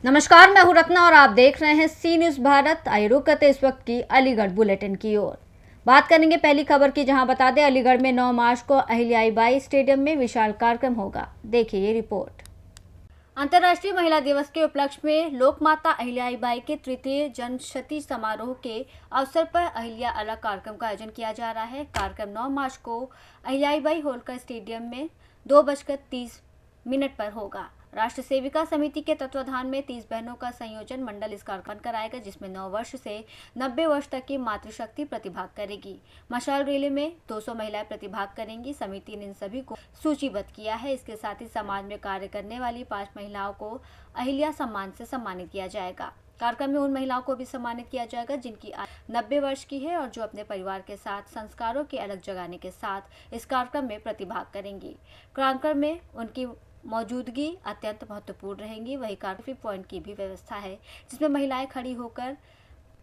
नमस्कार, मैं हूं रत्ना और आप देख रहे हैं सी न्यूज भारत। आइए रुक करते इस वक्त की अलीगढ़ बुलेटिन की ओर। बात करेंगे पहली खबर की, जहां बता दें अलीगढ़ में 9 मार्च को अहिल्याबाई स्टेडियम में विशाल कार्यक्रम होगा। देखिए ये रिपोर्ट। अंतर्राष्ट्रीय महिला दिवस के उपलक्ष्य में लोकमाता अहिल्याबाई के तृतीय जन्मशती समारोह के अवसर पर अहिल्या अलग कार्यक्रम का आयोजन किया जा रहा है। कार्यक्रम 9 मार्च को अहिल्याबाई होलकर स्टेडियम में 2:30 पर होगा। राष्ट्र सेविका समिति के तत्वाधान में 30 बहनों का संयोजन मंडल इस कार्यक्रम कराएगा, जिसमें 9 वर्ष से 90 वर्ष तक की मातृशक्ति प्रतिभाग करेगी। मशाल रैली में 200 महिलाएं प्रतिभाग करेंगी। समिति ने इन सभी को सूचीबद्ध किया है। इसके साथ ही समाज में कार्य करने वाली 5 महिलाओं को अहिल्या सम्मान से सम्मानित किया जाएगा। कार्यक्रम में उन महिलाओं को भी सम्मानित किया जाएगा जिनकी आयु 90 वर्ष की है और जो अपने परिवार के साथ संस्कारों की अलग जगाने के साथ इस कार्यक्रम में प्रतिभाग करेंगी। कार्यक्रम में उनकी मौजूदगी अत्यंत महत्वपूर्ण रहेंगी। वही काफी पॉइंट की भी व्यवस्था है, जिसमें महिलाएं खड़ी होकर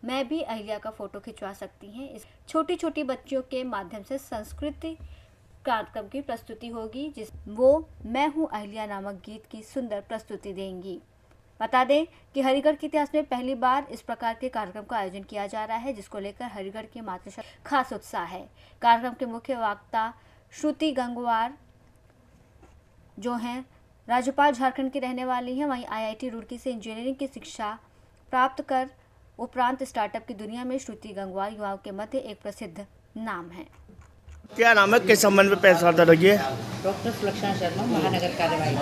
मैं भी अहिल्या का फोटो खिंचवा सकती हैं। इस छोटी छोटी बच्चियों के माध्यम से संस्कृति कार्यक्रम की प्रस्तुति होगी, जिस वो मैं हूँ अहिल्या नामक गीत की सुंदर प्रस्तुति देंगी। बता दें कि हरिगढ़ के इतिहास में पहली बार इस प्रकार के कार्यक्रम का आयोजन किया जा रहा है, जिसको लेकर हरिगढ़ की मातृशक्ति खास उत्साह है। कार्यक्रम के मुख्य वक्ता श्रुति गंगवार जो हैं राज्यपाल झारखंड की रहने वाली हैं। वहीं IIT रुड़की से इंजीनियरिंग की शिक्षा प्राप्त कर उपरांत स्टार्टअप की दुनिया में श्रुति गंगवार युवाओं के मध्य एक प्रसिद्ध नाम है। क्या नाम है, किस संबंध में प्रेस वार्ता रखी है? डॉक्टर सुलक्षणा शर्मा, महानगर कार्यवाही।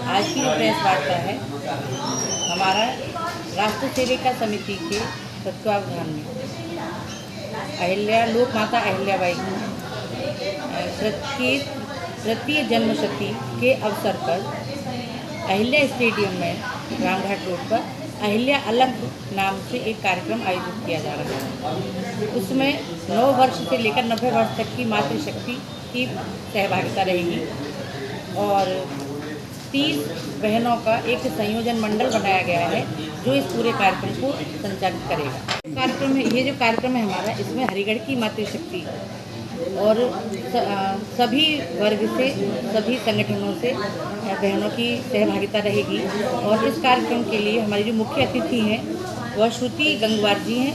आज की प्रेस वार्ता है हमारा राष्ट्र सेविका समिति के तत्वावधान में अहिल्या लोकमाता अहिल्याबाई की तृतीय जन्मशती के अवसर पर अहिल्या स्टेडियम में रामघाट रोड पर अहिल्या अलग नाम से एक कार्यक्रम आयोजित किया जा रहा है। उसमें 9 वर्ष से लेकर 90 वर्ष तक की मातृशक्ति की सहभागिता रहेगी और 30 बहनों का एक संयोजन मंडल बनाया गया है जो इस पूरे कार्यक्रम को संचालित करेगा। ये जो कार्यक्रम है हमारा, इसमें हरिगढ़ की मातृशक्ति और सभी वर्ग से, सभी संगठनों से बहनों की सहभागिता रहेगी। और इस कार्यक्रम के लिए हमारी जो मुख्य अतिथि हैं वह श्रुति गंगवार जी हैं।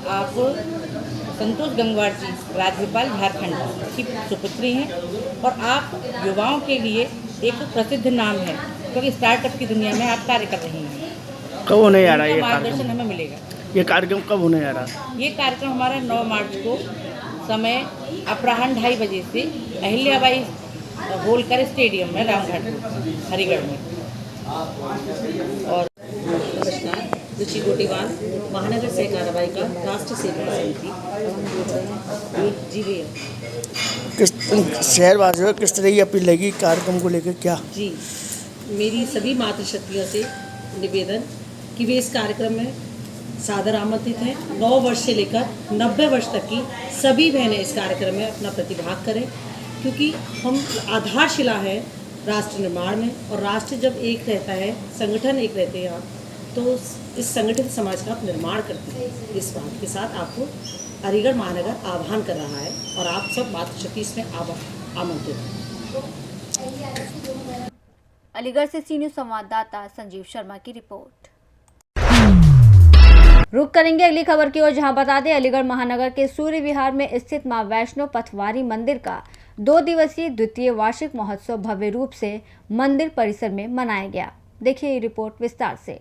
आप संतोष गंगवार जी राज्यपाल झारखंड की सुपुत्री हैं और आप युवाओं के लिए एक प्रसिद्ध नाम है, क्योंकि स्टार्टअप की दुनिया में आप कार्य कर रही हैं। कब होने जा रहा है ये मार्गदर्शन हमें मिलेगा। ये कार्यक्रम कब होने जा रहा है? ये कार्यक्रम हमारा 9 मार्च को समय अपराह्न 2:30 बजे से अहिल्याबाई होलकर स्टेडियम में रामघाट हरिगढ़ में। और नमस्कार, रुचि गोटीवाल, महानगर से कार्रवाई का राष्ट्र सेविका समिति। जी भैया, किस शहरवासियों किस तरह की अपील लगी कार्यक्रम को लेकर? क्या जी मेरी सभी मातृशक्तियों से निवेदन कि वे इस कार्यक्रम में सादर आमंत्रित हैं। 9 वर्ष से लेकर 90 वर्ष तक की सभी बहनें इस कार्यक्रम में अपना प्रतिभाग करें, क्योंकि हम आधारशिला है राष्ट्र निर्माण में। और राष्ट्र जब एक रहता है, संगठन एक रहते हैं आप, तो इस संगठित समाज का आप निर्माण करते हैं। इस बात के साथ आपको अलीगढ़ महानगर आह्वान कर रहा है और आप सब मातृशक्ति इसमें आमंत्रित हैं। अलीगढ़ से सी न्यूज संवाददाता संजीव शर्मा की रिपोर्ट। रुक करेंगे अगली खबर की ओर, जहां बता दें अलीगढ़ महानगर के सूर्य विहार में स्थित मां वैष्णो पथवारी मंदिर का 2 दिवसीय द्वितीय वार्षिक महोत्सव भव्य रूप से मंदिर परिसर में मनाया गया। देखिए ये रिपोर्ट विस्तार से।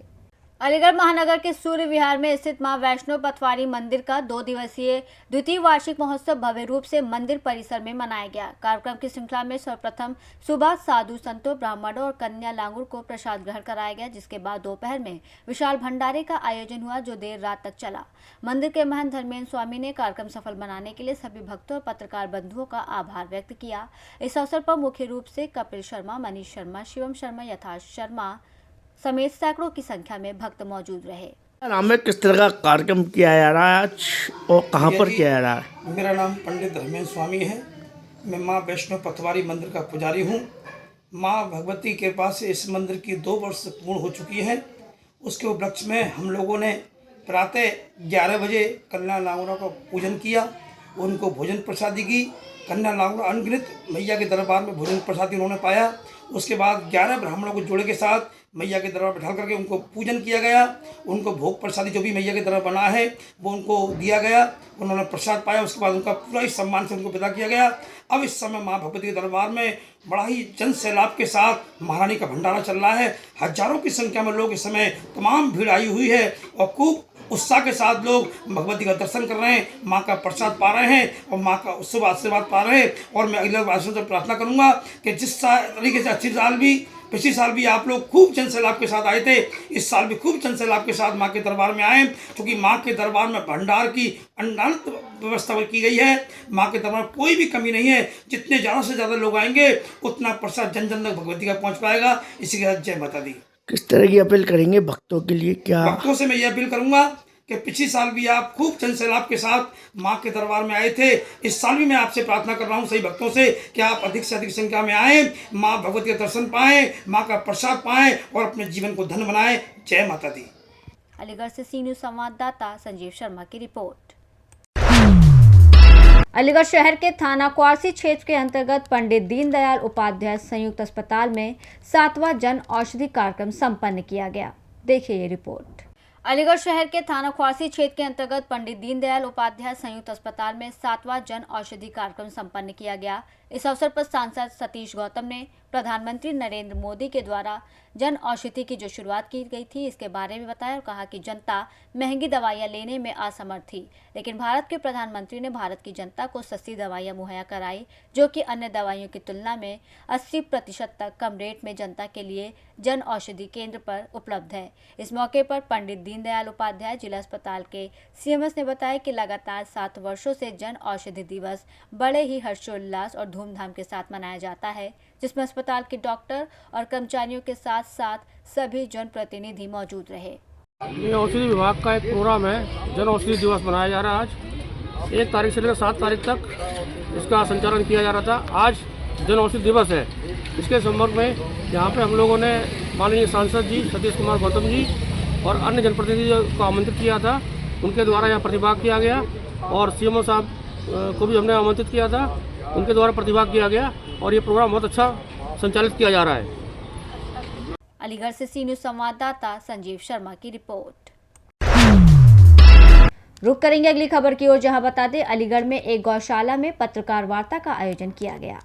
अलीगढ़ महानगर के सूर्य विहार में स्थित मां वैष्णो पथवारी मंदिर का 2 दिवसीय द्वितीय वार्षिक महोत्सव भव्य रूप से मंदिर परिसर में मनाया गया। कार्यक्रम की श्रृंखला में सर्वप्रथम सुबह साधु संतों, ब्राह्मणों और कन्या लांगुर को प्रसाद ग्रहण कराया गया, जिसके बाद दोपहर में विशाल भंडारे का आयोजन हुआ जो देर रात तक चला। मंदिर के महंत धर्मेंद्र स्वामी ने कार्यक्रम सफल बनाने के लिए सभी भक्तों और पत्रकार बंधुओं का आभार व्यक्त किया। इस अवसर पर मुख्य रूप से कपिल शर्मा, मनीष शर्मा, शिवम शर्मा, यथार्थ शर्मा समेत सैकड़ों की संख्या में भक्त मौजूद रहे। नाम है, किस तरह का कार्यक्रम किया जा रहा है आज और कहाँ पर किया जा रहा है? मेरा नाम पंडित धर्मेंद्र स्वामी है। मैं माँ वैष्णो पथवारी मंदिर का पुजारी हूँ। माँ भगवती के पास इस मंदिर की 2 वर्ष पूर्ण हो चुकी है। उसके उपलक्ष्य में हम लोगों ने प्रातः 11 बजे कन्या लांगुरा को पूजन किया, उनको भोजन प्रसादी की। कन्या लांगुरा अनगिनत मैया के दरबार में भोजन प्रसादी उन्होंने पाया। उसके बाद 11 ब्राह्मणों को जोड़े के साथ मैया के दरबार बैठा करके उनको पूजन किया गया। उनको भोग प्रसादी जो भी मैया के दरबार बना है वो उनको दिया गया, उन्होंने प्रसाद पाया। उसके बाद उनका पूरा ही सम्मान से उनको विदा किया गया। अब इस समय माँ भगवती के दरबार में बड़ा ही जन सैलाब के साथ महारानी का भंडारा चल रहा है। हजारों की संख्या में लोग इस समय तमाम भीड़ आई हुई है और खूब उत्साह के साथ लोग भगवती का दर्शन कर रहे हैं, माँ का प्रसाद पा रहे हैं और माँ का शुभ आशीर्वाद पा रहे हैं। और मैं अगले वासियों से प्रार्थना करूँगा कि जिस तरीके से पिछले साल भी आप लोग खूब जन सैलाब के साथ आए थे, इस साल भी खूब जन सैलाब के साथ माँ के दरबार में आए, क्योंकि माँ के दरबार में भंडार की अनंत व्यवस्था की गई है। माँ के दरबार में कोई भी कमी नहीं है। जितने ज़्यादा से ज़्यादा लोग आएंगे उतना प्रसाद जन जन तक भगवती का पहुँच पाएगा। इसी के साथ जय माता दी। किस तरह की अपील करेंगे भक्तों के लिए? क्या भक्तों से मैं ये अपील करूंगा कि पिछले साल भी आप खूब जन सैलाब के साथ माँ के दरबार में आए थे, इस साल भी मैं आपसे प्रार्थना कर रहा हूँ सही भक्तों से कि आप अधिक से अधिक संख्या में आएँ, माँ भगवती का दर्शन पाएँ, माँ का प्रसाद पाएँ और अपने जीवन को धन्य बनाएं। जय माता दी। अलीगढ़ से सी न्यूज़ संवाददाता संजीव शर्मा की रिपोर्ट। अलीगढ़ शहर के थाना क्वारसी क्षेत्र के अंतर्गत पंडित दीनदयाल उपाध्याय संयुक्त अस्पताल में 7वां जन औषधि कार्यक्रम संपन्न किया गया। देखिए ये रिपोर्ट। अलीगढ़ शहर के थाना क्वारसी क्षेत्र के अंतर्गत पंडित दीनदयाल उपाध्याय संयुक्त अस्पताल में 7वां जन औषधि कार्यक्रम संपन्न किया गया। इस अवसर पर सांसद सतीश गौतम ने प्रधानमंत्री नरेंद्र मोदी के द्वारा जन औषधि की जो शुरुआत की गई थी इसके बारे में बताया और कहा कि जनता महंगी दवाइयां लेने में असमर्थ थी, लेकिन भारत के प्रधानमंत्री ने भारत की जनता को सस्ती दवाइयां मुहैया कराई, जो कि अन्य दवाइयों की तुलना में 80% तक कम रेट में जनता के लिए जन औषधि केंद्र पर उपलब्ध है। इस मौके पर पंडित दीनदयाल उपाध्याय जिला अस्पताल के सीएमएस ने बताया कि लगातार 7 वर्षों से जन औषधि दिवस बड़े ही हर्षोल्लास और धूमधाम के साथ मनाया जाता है, जिसमें अस्पताल के डॉक्टर और कर्मचारियों के साथ साथ सभी जनप्रतिनिधि मौजूद रहे। ये औषधि विभाग का एक प्रोग्राम है, जन औषधि दिवस मनाया जा रहा है। आज 1 तारीख से लेकर 7 तारीख तक इसका संचालन किया जा रहा था। आज जन औषधि दिवस है। इसके संपर्क में यहाँ पे हम लोगों ने माननीय सांसद जी सतीश कुमार गौतम जी और अन्य जनप्रतिनिधियों को आमंत्रित किया था, उनके द्वारा यहाँ प्रतिभाग किया गया और सीएमओ साहब को भी हमने आमंत्रित किया था, उनके द्वारा प्रतिभाग किया गया और ये प्रोग्राम बहुत अच्छा संचालित किया जा रहा है। अलीगढ़ से सी न्यूज़ संवाददाता संजीव शर्मा की रिपोर्ट। रुक करेंगे अगली खबर की ओर, जहां बता दें अलीगढ़ में एक गौशाला में पत्रकार वार्ता का आयोजन किया गया।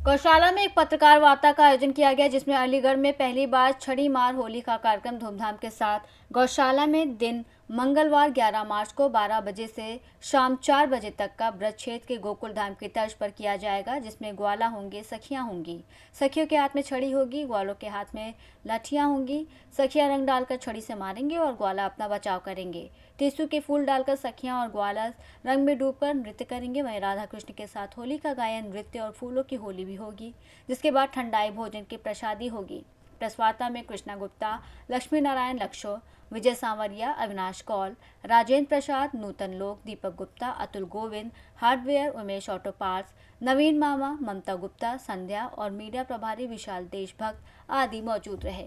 गौशाला में एक पत्रकार वार्ता का आयोजन किया गया, जिसमें अलीगढ़ में पहली बार छड़ी मार होली का कार्यक्रम धूमधाम के साथ गौशाला में दिन मंगलवार 11 मार्च को 12 बजे से शाम 4 बजे तक का ब्रज क्षेत्र के गोकुल धाम की तर्ज पर किया जाएगा, जिसमें ग्वाला होंगे, सखियां होंगी। सखियों के हाथ में छड़ी होगी, ग्वालों के हाथ में लाठियां होंगी। सखियां रंग डालकर छड़ी से मारेंगे और ग्वाला अपना बचाव करेंगे। टेसू के फूल डालकर सखियां और ग्वाला रंग में डूबकर नृत्य करेंगे। वहीं राधा कृष्ण के साथ होली का गायन, नृत्य और फूलों की होली भी होगी, जिसके बाद ठंडाई भोजन की प्रसादी होगी। प्रेस वार्ता में कृष्णा गुप्ता, लक्ष्मी नारायण लक्ष्य, विजय सांवरिया, Avinash Kaul, Rajendra Prasad, Nutan Lok, Deepak Gupta, Atul Govind, hardware, Umesh auto parts, Naveen मामा, ममता गुप्ता, संध्या और मीडिया प्रभारी विशाल देशभक्त आदि मौजूद रहे।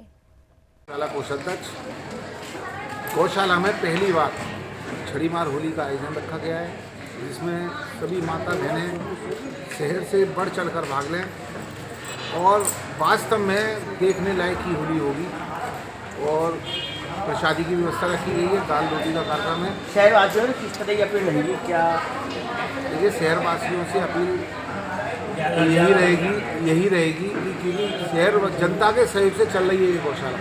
गौशाला में पहली बार छड़ी मार होली का आयोजन रखा गया है, जिसमें सभी माता बहनें शहर से बढ़ चढ़कर भाग लें और वास्तव में देखने लायक ही होली होगी। और प्रसादी की व्यवस्था रखी गई है, दाल रोटी का कार्यक्रम है। शहरवासियों ने किस तरह की अपील रहेगी? क्या देखिए, शहरवासियों से अपील यही रहेगी कि क्योंकि शहर जनता के सहयोग से चल रही है ये गौशाला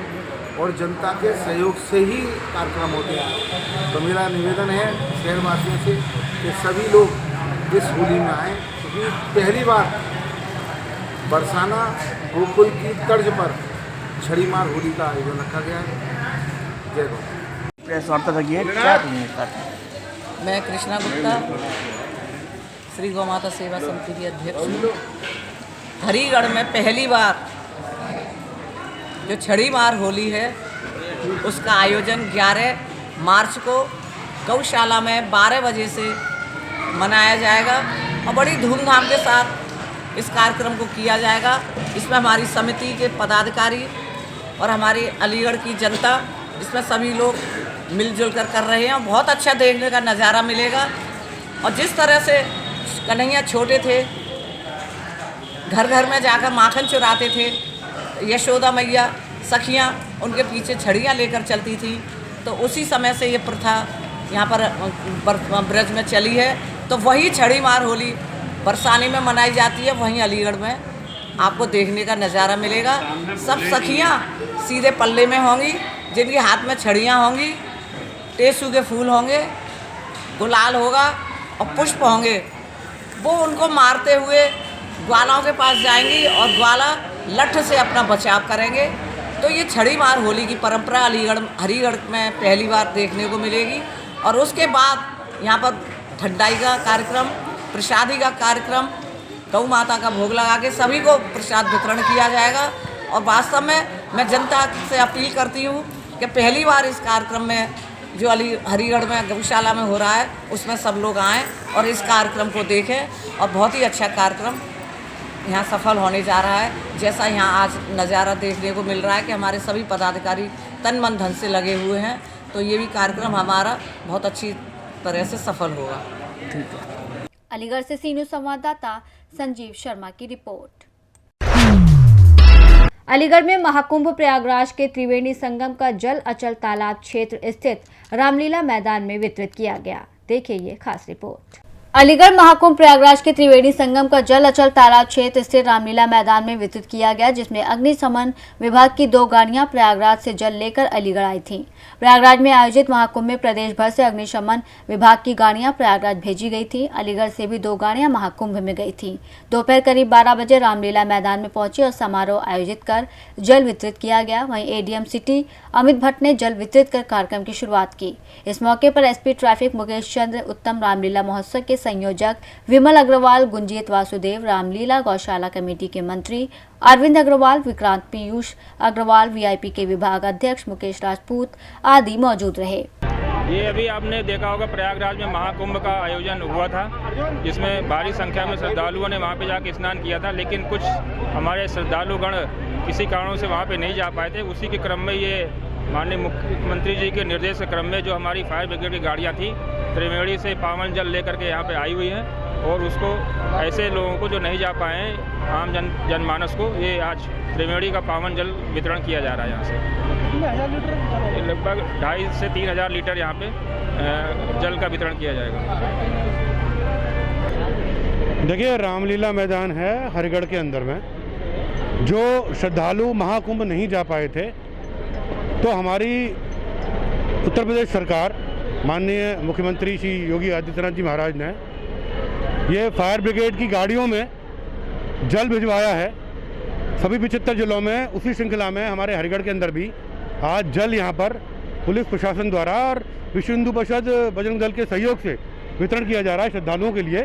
और जनता के सहयोग से ही कार्यक्रम होते हैं। तो मेरा निवेदन है शहरवासियों से कि सभी लोग इस होली में आएँ, क्योंकि पहली बार बरसाना गोकुल की तर्ज पर छड़ी मार होली का आयोजन रखा गया है। जय गौ। प्रेस वार्ता रखिए, क्या मैं कृष्णा गुप्ता, श्री गौ माता सेवा समिति की अध्यक्ष। हरिगढ़ में पहली बार जो छड़ी मार होली है उसका आयोजन 11 मार्च को गौशाला में 12 बजे से मनाया जाएगा और बड़ी धूमधाम के साथ इस कार्यक्रम को किया जाएगा। इसमें हमारी समिति के पदाधिकारी और हमारी अलीगढ़ की जनता, इसमें सभी लोग मिलजुल कर रहे हैं और बहुत अच्छा देखने का नज़ारा मिलेगा। और जिस तरह से कन्हैया छोटे थे, घर घर में जाकर माखन चुराते थे, यशोदा मैया सखियाँ उनके पीछे छड़ियाँ लेकर चलती थी, तो उसी समय से ये प्रथा यहाँ पर ब्रज में चली है। तो वही छड़ी मार होली बरसाने में मनाई जाती है, वहीं अलीगढ़ में आपको देखने का नज़ारा मिलेगा। सब सखियाँ सीधे पल्ले में होंगी, जिनके हाथ में छड़ियाँ होंगी, टेसू के फूल होंगे, गुलाल होगा और पुष्प होंगे। वो उनको मारते हुए ग्वालों के पास जाएंगी और ग्वाला लठ से अपना बचाव करेंगे। तो ये छड़ी मार होली की परंपरा हरिगढ़ में पहली बार देखने को मिलेगी। और उसके बाद यहाँ पर ठंडाई का कार्यक्रम, प्रसादी का कार्यक्रम, गौ माता का भोग लगा के सभी को प्रसाद वितरण किया जाएगा। और वास्तव में मैं जनता से अपील करती हूँ कि पहली बार इस कार्यक्रम में जो हरिगढ़ में गौशाला में हो रहा है, उसमें सब लोग आएँ और इस कार्यक्रम को देखें। और बहुत ही अच्छा कार्यक्रम यहाँ सफल होने जा रहा है। जैसा यहाँ आज नज़ारा देखने को मिल रहा है कि हमारे सभी पदाधिकारी तन मन धन से लगे हुए हैं, तो ये भी कार्यक्रम हमारा बहुत अच्छी तरह से सफल होगा। अलीगढ़ से सी न्यूज़ संवाददाता संजीव शर्मा की रिपोर्ट। अलीगढ़ में महाकुंभ प्रयागराज के त्रिवेणी संगम का जल अचल तालाब क्षेत्र स्थित रामलीला मैदान में वितरित किया गया। देखिए ये खास रिपोर्ट। अलीगढ़ महाकुंभ प्रयागराज के त्रिवेणी संगम का जल अचल तालाब क्षेत्र स्थित रामलीला मैदान में वितरित किया गया, जिसमें अग्निशमन विभाग की 2 गाड़ियां प्रयागराज से जल लेकर अलीगढ़ आई थीं। प्रयागराज में आयोजित महाकुंभ में प्रदेश भर से अग्निशमन विभाग की गाड़ियां प्रयागराज भेजी गई थी। अलीगढ़ से भी 2 गाड़ियां महाकुंभ में गई थीं। दोपहर करीब 12 बजे रामलीला मैदान में पहुंची और समारोह आयोजित कर जल वितरित किया गया। वहीं एडीएम सिटी अमित भट्ट ने जल वितरित कर कार्यक्रम की शुरुआत की। इस मौके पर एसपी ट्रैफिक मुकेश चंद्र उत्तम, रामलीला महोत्सव के संयोजक विमल अग्रवाल, गुंजीत वासुदेव, रामलीला गौशाला कमेटी के मंत्री अरविंद अग्रवाल, विक्रांत पीयूष अग्रवाल, वीआईपी के विभाग अध्यक्ष मुकेश राजपूत आदि मौजूद रहे। ये अभी आपने देखा होगा प्रयागराज में महाकुंभ का आयोजन हुआ था, जिसमें भारी संख्या में श्रद्धालुओं ने वहाँ पे जाके स्नान किया था, लेकिन कुछ हमारे श्रद्धालुगण किसी कारणों से वहाँ पे नहीं जा पाए थे। उसी के क्रम में ये माननीय मुख्यमंत्री जी के निर्देश के क्रम में जो हमारी फायर ब्रिगेड की गाड़ियाँ थी, त्रिवेणी से पावन जल लेकर के यहाँ पे आई हुई हैं और उसको ऐसे लोगों को जो नहीं जा पाए हैं, आम जनमानस को, ये आज त्रिवेणी का पावन जल वितरण किया जा रहा है। यहाँ से लगभग 2,500 से 3,000 लीटर यहाँ पे जल का वितरण किया जाएगा। देखिए, रामलीला मैदान है हरिगढ़ के अंदर में। जो श्रद्धालु महाकुंभ नहीं जा पाए थे, तो हमारी उत्तर प्रदेश सरकार, माननीय मुख्यमंत्री श्री योगी आदित्यनाथ जी महाराज ने ये फायर ब्रिगेड की गाड़ियों में जल भिजवाया है। सभी 75 जिलों में उसी श्रृंखला में हमारे हरिगढ़ के अंदर भी आज जल यहाँ पर पुलिस प्रशासन द्वारा और विश्व हिंदू परिषद बजरंग दल के सहयोग से वितरण किया जा रहा है श्रद्धालुओं के लिए।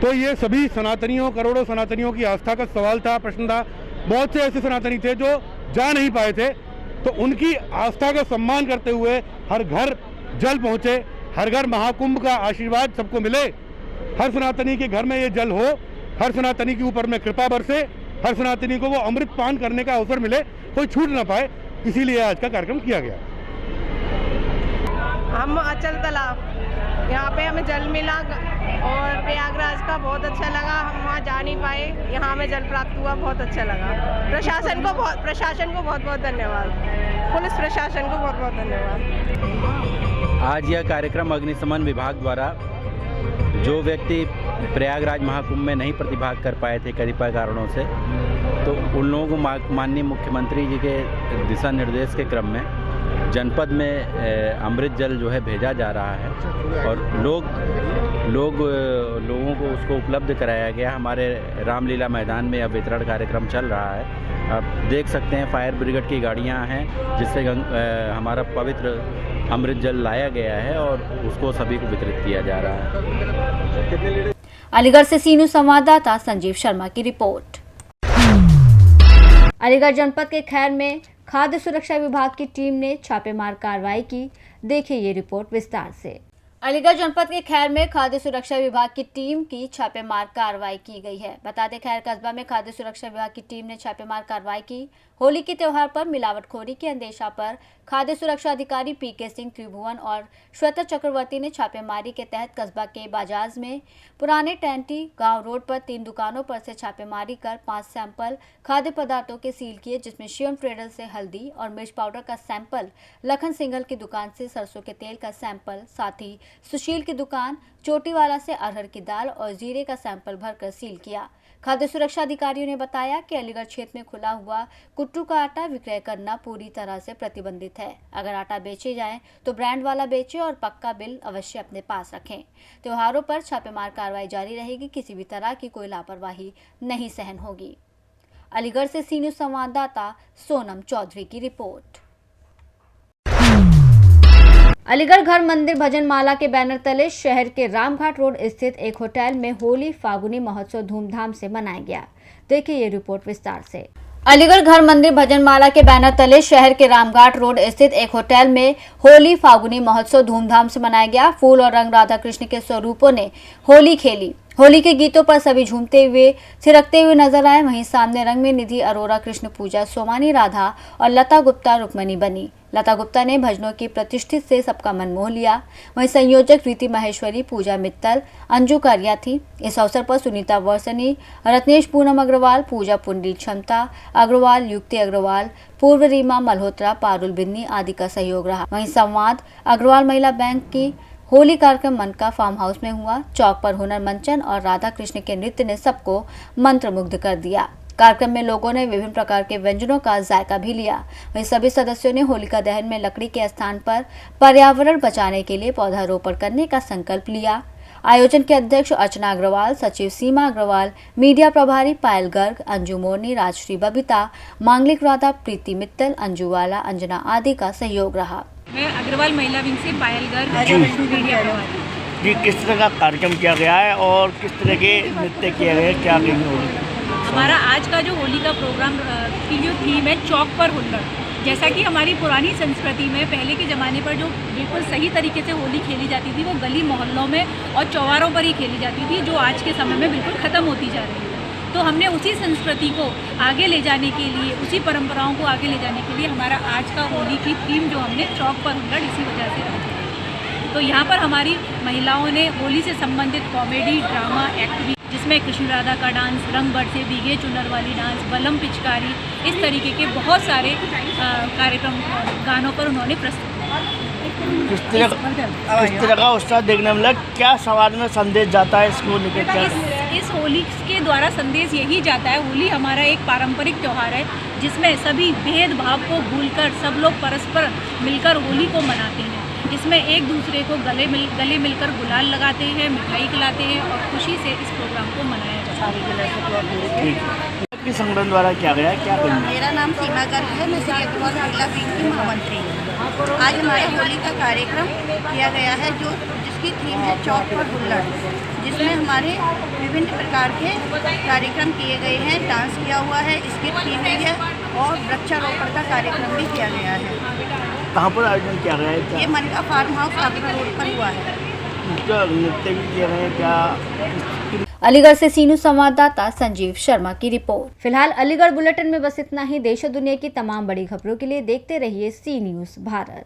तो ये सभी सनातनियों, करोड़ों सनातनियों की आस्था का सवाल था, प्रश्न था। बहुत से ऐसे सनातनी थे जो जा नहीं पाए थे, तो उनकी आस्था का सम्मान करते हुए हर घर जल पहुँचे, हर घर महाकुंभ का आशीर्वाद सबको मिले, हर सनातनी के घर में ये जल हो, हर सनातनी के ऊपर में कृपा बरसे, हर सनातनी को वो अमृत पान करने का अवसर मिले, कोई छूट ना पाए, इसीलिए आज का कार्यक्रम किया गया। हम अचल तालाब यहाँ पे हमें जल मिला और प्रयागराज का बहुत अच्छा लगा। हम वहाँ जा नहीं पाए, यहाँ हमें जल प्राप्त हुआ, बहुत अच्छा लगा। प्रशासन को बहुत बहुत धन्यवाद, पुलिस प्रशासन को बहुत बहुत धन्यवाद। आज यह कार्यक्रम अग्निशमन विभाग द्वारा जो व्यक्ति प्रयागराज महाकुंभ में नहीं प्रतिभाग कर पाए थे कतिपय कारणों से, तो उन लोगों को माननीय मुख्यमंत्री जी के दिशा निर्देश के क्रम में जनपद में अमृत जल जो है भेजा जा रहा है और लोगों को उसको उपलब्ध कराया गया। हमारे रामलीला मैदान में अब वितरण कार्यक्रम चल रहा है। आप देख सकते हैं फायर ब्रिगेड की गाड़ियां हैं, जिससे हमारा पवित्र अमृत जल लाया गया है और उसको सभी को वितरित किया जा रहा है। अलीगढ़ से सी न्यूज़ संवाददाता संजीव शर्मा की रिपोर्ट। अलीगढ़ जनपद के खैर में खाद्य सुरक्षा विभाग की टीम ने छापेमार कार्रवाई की। देखिए ये रिपोर्ट विस्तार से। अलीगढ़ जनपद के खैर में खाद्य सुरक्षा विभाग की टीम की छापेमार कार्रवाई की गई है। बता दें, खैर कस्बा में खाद्य सुरक्षा विभाग की टीम ने छापेमार कार्रवाई की। होली के त्योहार पर मिलावटखोरी के अंदेशा पर खाद्य सुरक्षा अधिकारी पीके सिंह त्रिभुवन और श्वेता चक्रवर्ती ने छापेमारी के तहत कस्बा के बाजाज में पुराने टेंटी गांव रोड पर 3 दुकानों पर से छापेमारी कर 5 सैंपल खाद्य पदार्थों के सील किए, जिसमें शिवम ट्रेडर्स से हल्दी और मिर्च पाउडर का सैंपल, लखन सिंघल की दुकान से सरसों के तेल का सैंपल, साथ ही सुशील की दुकान चोटीवाला से अरहर की दाल और जीरे का सैंपल भरकर सील किया। खाद्य सुरक्षा अधिकारियों ने बताया कि अलीगढ़ क्षेत्र में खुला हुआ कुट्टू का आटा विक्रय करना पूरी तरह से प्रतिबंधित है। अगर आटा बेचे जाए तो ब्रांड वाला बेचे और पक्का बिल अवश्य अपने पास रखें। त्योहारों पर छापेमार कार्रवाई जारी रहेगी, किसी भी तरह की कोई लापरवाही नहीं सहन होगी। अलीगढ़ से सी न्यूज़ संवाददाता सोनम चौधरी की रिपोर्ट। अलीगढ़ घर मंदिर भजन माला के बैनर तले शहर के रामघाट रोड स्थित एक होटल में होली फागुनी महोत्सव धूमधाम से मनाया गया। देखिए ये रिपोर्ट विस्तार से। अलीगढ़ घर मंदिर भजन माला के बैनर तले शहर के रामघाट रोड स्थित एक होटल में होली फागुनी महोत्सव धूमधाम से मनाया गया। फूल और रंग राधा कृष्ण के स्वरूपों ने होली खेली। होली के गीतों पर सभी झूमते हुए थिरकते हुए नजर आए। वहीं सामने रंग में निधि अरोरा कृष्ण पूजा, सोमानी राधा और लता गुप्ता रुक्मणी बनी। लता गुप्ता ने भजनों की प्रतिष्ठित से सबका मन मोह लिया। वहीं संयोजक रीति माहेश्वरी, पूजा मित्तल, अंजू कारिया थी। इस अवसर पर सुनीता वर्सनी, रत्नेश पूनम अग्रवाल, पूजा पुंडली क्षमता अग्रवाल, युक्ति अग्रवाल, पूर्व रीमा मल्होत्रा, पारुल बिन्नी आदि का सहयोग रहा। वहीं संवाद अग्रवाल महिला बैंक की होली कार्यक्रम मनका फार्म हाउस में हुआ। चौक पर हुनर मंचन और राधा कृष्ण के नृत्य ने सबको मंत्रमुग्ध कर दिया। कार्यक्रम में लोगों ने विभिन्न प्रकार के व्यंजनों का जायका भी लिया। वहीं सभी सदस्यों ने होलिका दहन में लकड़ी के स्थान पर पर्यावरण बचाने के लिए पौधारोपण करने का संकल्प लिया। आयोजन के अध्यक्ष अर्चना अग्रवाल, सचिव सीमा अग्रवाल, मीडिया प्रभारी पायल गर्ग, अंजू मोरनी, राजश्री बबीता, मांगलिक राधा, प्रीति मित्तल, अंजू वाला, अंजना आदि का सहयोग रहा। मैं अग्रवाल महिला विंग से पायल गर्ग, मीडिया प्रभारी। जी, किस तरह का कार्यक्रम किया गया है और किस तरह के नृत्य किए गए, क्या कहीं होली? हमारा आज का जो होली का प्रोग्राम की जो थीम है चौक पर हुल्लड़। जैसा कि हमारी पुरानी संस्कृति में पहले के ज़माने पर जो बिल्कुल सही तरीके से होली खेली जाती थी वो गली मोहल्लों में और चौबारों पर ही खेली जाती थी, जो आज के समय में बिल्कुल ख़त्म होती जा रही है। तो हमने उसी संस्कृति को आगे ले जाने के लिए, उसी परंपराओं को आगे ले जाने के लिए हमारा आज का होली की थीम जो हमने चौक पर हुल्लड़ इसी वजह से रखी। तो यहाँ पर हमारी महिलाओं ने होली से संबंधित कॉमेडी, ड्रामा, एक्ट भी, जिसमें कृष्ण राधा का डांस, रंग बरसे भीगे चुनर वाली डांस, बलम पिचकारी, इस तरीके के बहुत सारे कार्यक्रम गानों पर उन्होंने प्रस्तुत किया। किस तरह का उत्साह देखने मिला, क्या समाज में संदेश जाता है इसको लेकर? क्या इस होली के द्वारा संदेश यही जाता है, होली हमारा एक पारंपरिक त्यौहार है जिसमें सभी भेदभाव को भूलकर सब लोग परस्पर मिलकर होली को मनाते हैं। इसमें एक दूसरे को गले मिलकर गुलाल लगाते हैं, मिठाई खिलाते हैं और खुशी से इस प्रोग्राम को मनाया जाता है। किस संगठन द्वारा किया गया है, क्या करना? मेरा नाम सीमा गर्ग है, मैं श्री अग्रवाल महिला विंग की महामंत्री हूँ। आज हमारे होली का कार्यक्रम किया गया है जिसकी थीम है चौक पर हुल्लड़, जिसमें हमारे विभिन्न प्रकार के कार्यक्रम किए गए हैं। डांस किया हुआ है, स्किट की गई है और वृक्षारोपण का कार्यक्रम भी किया गया है। कहाँ पर आयोजन किया गया है? ये मनका फार्म हाउस आगरा रोड पर हुआ है। नृत्य भी किए गए हैं क्या? अलीगढ़ से सी न्यूज़ संवाददाता संजीव शर्मा की रिपोर्ट। फिलहाल अलीगढ़ बुलेटिन में बस इतना ही। देश और दुनिया की तमाम बड़ी खबरों के लिए देखते रहिए सी न्यूज़ भारत।